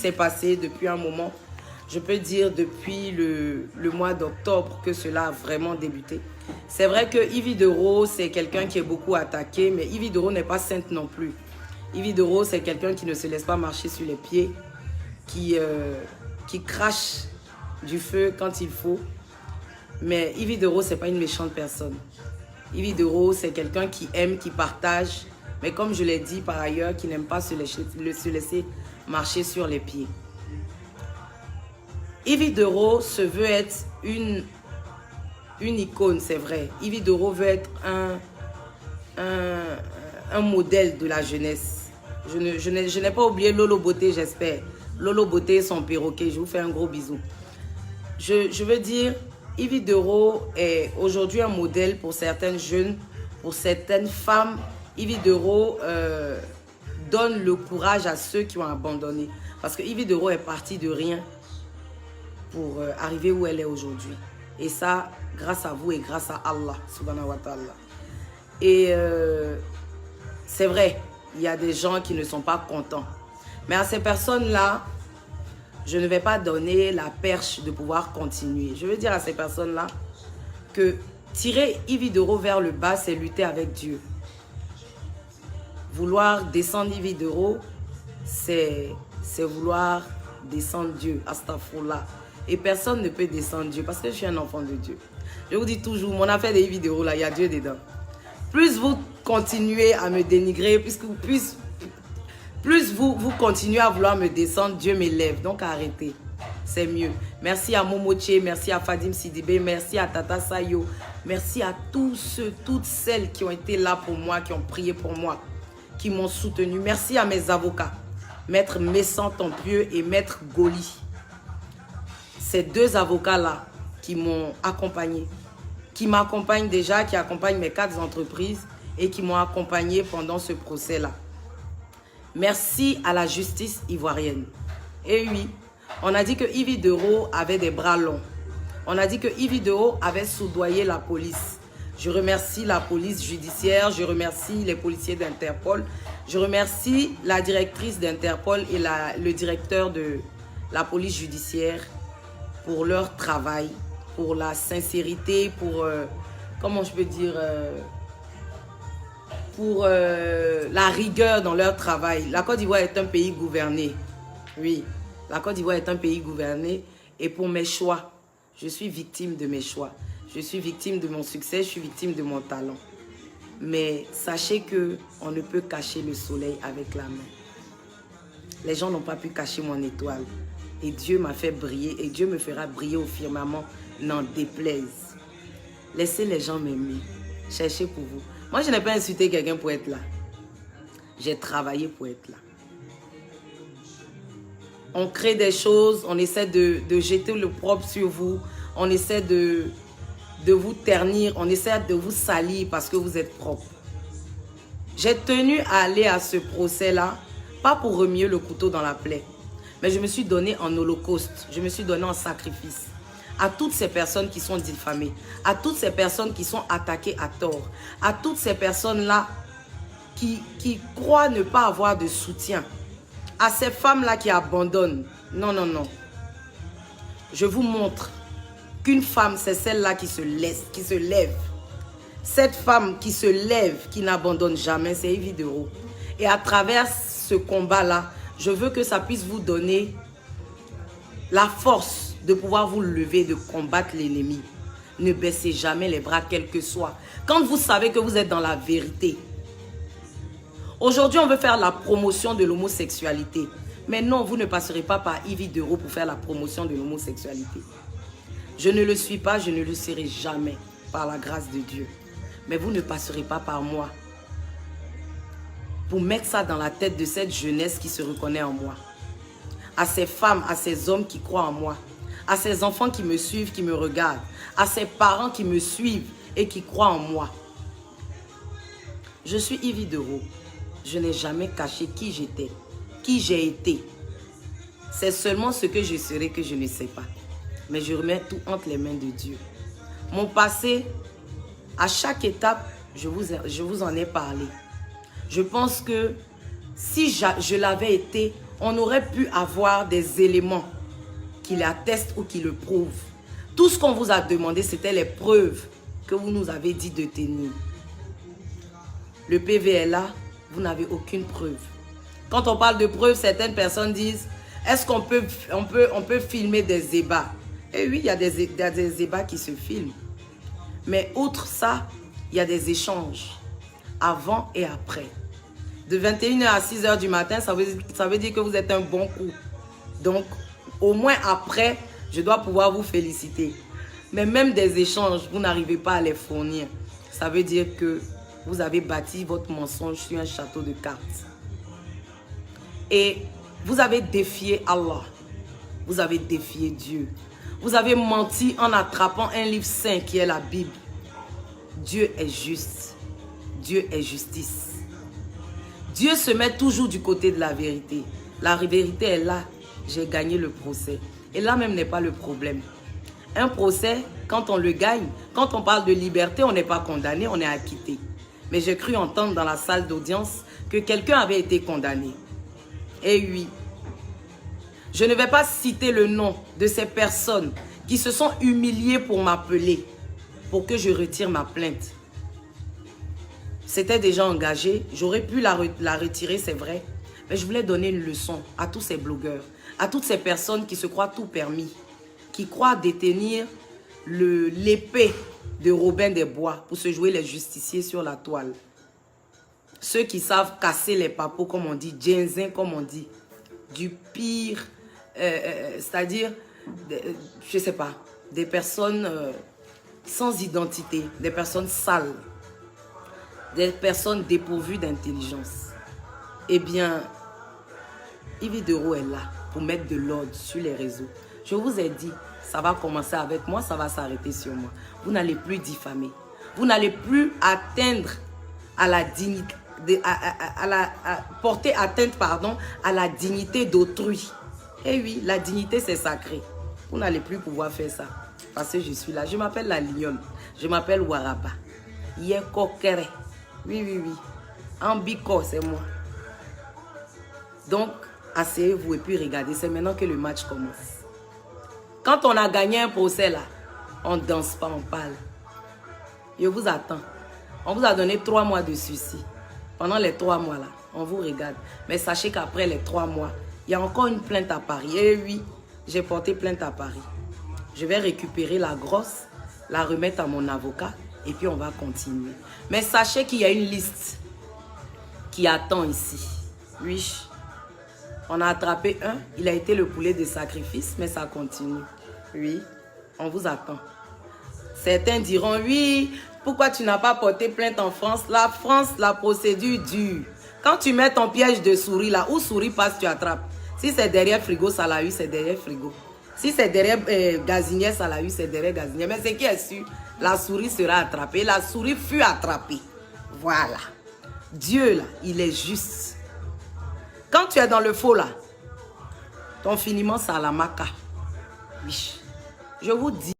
s'est passé depuis un moment. Je peux dire depuis le mois d'octobre que cela a vraiment débuté. C'est vrai que Yvi Dero, c'est quelqu'un qui est beaucoup attaqué, mais Yvi Dero n'est pas sainte non plus. Yvi Dero, c'est quelqu'un qui ne se laisse pas marcher sur les pieds, qui crache du feu quand il faut. Mais Yvi Dero, ce n'est pas une méchante personne. Yvi Dero, c'est quelqu'un qui aime, qui partage, mais comme je l'ai dit par ailleurs, qui n'aime pas se laisser marcher sur les pieds. Yvi Dero se veut être une icône, c'est vrai. Yvi Dero veut être un modèle de la jeunesse. Je n'ai pas oublié Lolo Beauté, j'espère. Lolo Beauté et son perroquet, je vous fais un gros bisou. Je veux dire, Yvi Dero est aujourd'hui un modèle pour certaines jeunes, pour certaines femmes. Yvi Dero donne le courage à ceux qui ont abandonné. Parce que Yvi Dero est partie de rien pour arriver où elle est aujourd'hui. Et ça, grâce à vous et grâce à Allah, subhanahu wa ta'ala. Et c'est vrai, il y a des gens qui ne sont pas contents. Mais à ces personnes-là, je ne vais pas donner la perche de pouvoir continuer. Je veux dire à ces personnes-là que tirer Yvi Dero vers le bas, c'est lutter avec Dieu. Vouloir descendre Yvi Dero, c'est vouloir descendre Dieu. Astaghfirullah. Et personne ne peut descendre Dieu parce que je suis un enfant de Dieu. Je vous dis toujours, mon affaire de Yvi Dero, là, il y a Dieu dedans. Plus vous continuez à me dénigrer, plus vous continuez à vouloir me descendre, Dieu m'élève. Donc arrêtez, c'est mieux. Merci à Momoche, merci à Fadim Sidibé, merci à Tata Sayo. Merci à tous ceux, toutes celles qui ont été là pour moi, qui ont prié pour moi, qui m'ont soutenu. Merci à mes avocats, Maître Messan Tempieux et Maître Goli. Ces deux avocats-là qui m'ont accompagné, qui m'accompagnent déjà, qui accompagnent mes 4 entreprises et qui m'ont accompagné pendant ce procès-là. Merci à la justice ivoirienne. Et oui, on a dit que Yvi Dero avait des bras longs. On a dit que Yvi Dero avait soudoyé la police. Je remercie la police judiciaire, je remercie les policiers d'Interpol, je remercie la directrice d'Interpol et le directeur de la police judiciaire pour leur travail, pour la sincérité, pour, comment je peux dire, pour la rigueur dans leur travail. La Côte d'Ivoire est un pays gouverné. Oui, la Côte d'Ivoire est un pays gouverné. Et pour mes choix, je suis victime de mes choix. Je suis victime de mon succès, je suis victime de mon talent. Mais sachez qu'on ne peut cacher le soleil avec la main. Les gens n'ont pas pu cacher mon étoile. Et Dieu m'a fait briller et Dieu me fera briller au firmament, n'en déplaise. Laissez les gens m'aimer. Cherchez pour vous. Moi, je n'ai pas insulté quelqu'un pour être là. J'ai travaillé pour être là. On crée des choses, on essaie de jeter le propre sur vous. On essaie de vous ternir, on essaie de vous salir parce que vous êtes propre. J'ai tenu à aller à ce procès-là, pas pour remuer le couteau dans la plaie. Mais je me suis donné en holocauste, je me suis donné en sacrifice à toutes ces personnes qui sont diffamées, à toutes ces personnes qui sont attaquées à tort, à toutes ces personnes-là qui croient ne pas avoir de soutien, à ces femmes-là qui abandonnent. Non, non, non. Je vous montre qu'une femme, c'est celle-là qui se laisse, qui se lève. Cette femme qui se lève, qui n'abandonne jamais, c'est Yvi Dero. Et à travers ce combat-là, je veux que ça puisse vous donner la force de pouvoir vous lever, de combattre l'ennemi. Ne baissez jamais les bras, quel que soit. Quand vous savez que vous êtes dans la vérité. Aujourd'hui, on veut faire la promotion de l'homosexualité. Mais non, vous ne passerez pas par Yvi Dero pour faire la promotion de l'homosexualité. Je ne le suis pas, je ne le serai jamais, par la grâce de Dieu. Mais vous ne passerez pas par moi pour mettre ça dans la tête de cette jeunesse qui se reconnaît en moi. À ces femmes, à ces hommes qui croient en moi. À ces enfants qui me suivent, qui me regardent. À ces parents qui me suivent et qui croient en moi. Je suis Yvi Dero. Je n'ai jamais caché qui j'étais, qui j'ai été. C'est seulement ce que je serai que je ne sais pas. Mais je remets tout entre les mains de Dieu. Mon passé, à chaque étape, je vous en ai parlé. Je pense que si je l'avais été, on aurait pu avoir des éléments qui l'attestent ou qui le prouvent. Tout ce qu'on vous a demandé, c'était les preuves que vous nous avez dit de tenir. Le PV est là, vous n'avez aucune preuve. Quand on parle de preuves, certaines personnes disent, est-ce qu'on peut filmer des ébats? Et oui, il y a des ébats qui se filment. Mais outre ça, il y a des échanges avant et après. De 21h à 6h du matin, ça veut dire que vous êtes un bon coup. Donc, au moins après, je dois pouvoir vous féliciter. Mais même des échanges, vous n'arrivez pas à les fournir. Ça veut dire que vous avez bâti votre mensonge sur un château de cartes. Et vous avez défié Allah. Vous avez défié Dieu. Vous avez menti en attrapant un livre saint qui est la Bible. Dieu est juste. Dieu est justice. Dieu se met toujours du côté de la vérité. La vérité est là. J'ai gagné le procès. Et là même n'est pas le problème. Un procès, quand on le gagne, quand on parle de liberté, on n'est pas condamné, on est acquitté. Mais j'ai cru entendre dans la salle d'audience que quelqu'un avait été condamné. Et oui, je ne vais pas citer le nom de ces personnes qui se sont humiliées pour m'appeler, pour que je retire ma plainte. C'était déjà engagé, j'aurais pu la retirer, c'est vrai. Mais je voulais donner une leçon à tous ces blogueurs, à toutes ces personnes qui se croient tout permis, qui croient détenir l'épée de Robin des Bois pour se jouer les justiciers sur la toile. Ceux qui savent casser les papos, comme on dit, ginseng, comme on dit, du pire, c'est-à-dire, je ne sais pas, des personnes sans identité, des personnes sales, des personnes dépourvues d'intelligence. Eh bien, Yves Dero est là pour mettre de l'ordre sur les réseaux. Je vous ai dit, ça va commencer avec moi, ça va s'arrêter sur moi. Vous n'allez plus diffamer. Vous n'allez plus atteindre à la dignité, porter atteinte, pardon, à la dignité d'autrui. Eh oui, la dignité c'est sacré. Vous n'allez plus pouvoir faire ça. Parce que je suis là. Je m'appelle la Lignole. Je m'appelle Waraba. Yekokere. Oui, oui, oui. Ambiko, c'est moi. Donc, asseyez-vous et puis regardez. C'est maintenant que le match commence. Quand on a gagné un procès là, on ne danse pas, on parle. Je vous attends. On vous a donné 3 mois de sursis. Pendant les 3 mois là, on vous regarde. Mais sachez qu'après les 3 mois, il y a encore une plainte à Paris. Et oui, j'ai porté plainte à Paris. Je vais récupérer la grosse, la remettre à mon avocat et puis on va continuer. Mais sachez qu'il y a une liste qui attend ici. Oui, on a attrapé un. Il a été le poulet de sacrifice, mais ça continue. Oui, on vous attend. Certains diront, oui, pourquoi tu n'as pas porté plainte en France? La France, la procédure dure. Quand tu mets ton piège de souris là, où souris passe, tu attrapes. Si c'est derrière frigo, ça l'a eu, c'est derrière frigo. Si c'est derrière gazinière, ça l'a eu, c'est derrière gazinière. Mais ce qui est sûr, la souris sera attrapée. La souris fut attrapée. Voilà. Dieu là, il est juste. Quand tu es dans le faux là, ton finiment, c'est à la maca. Oui. Je vous dis.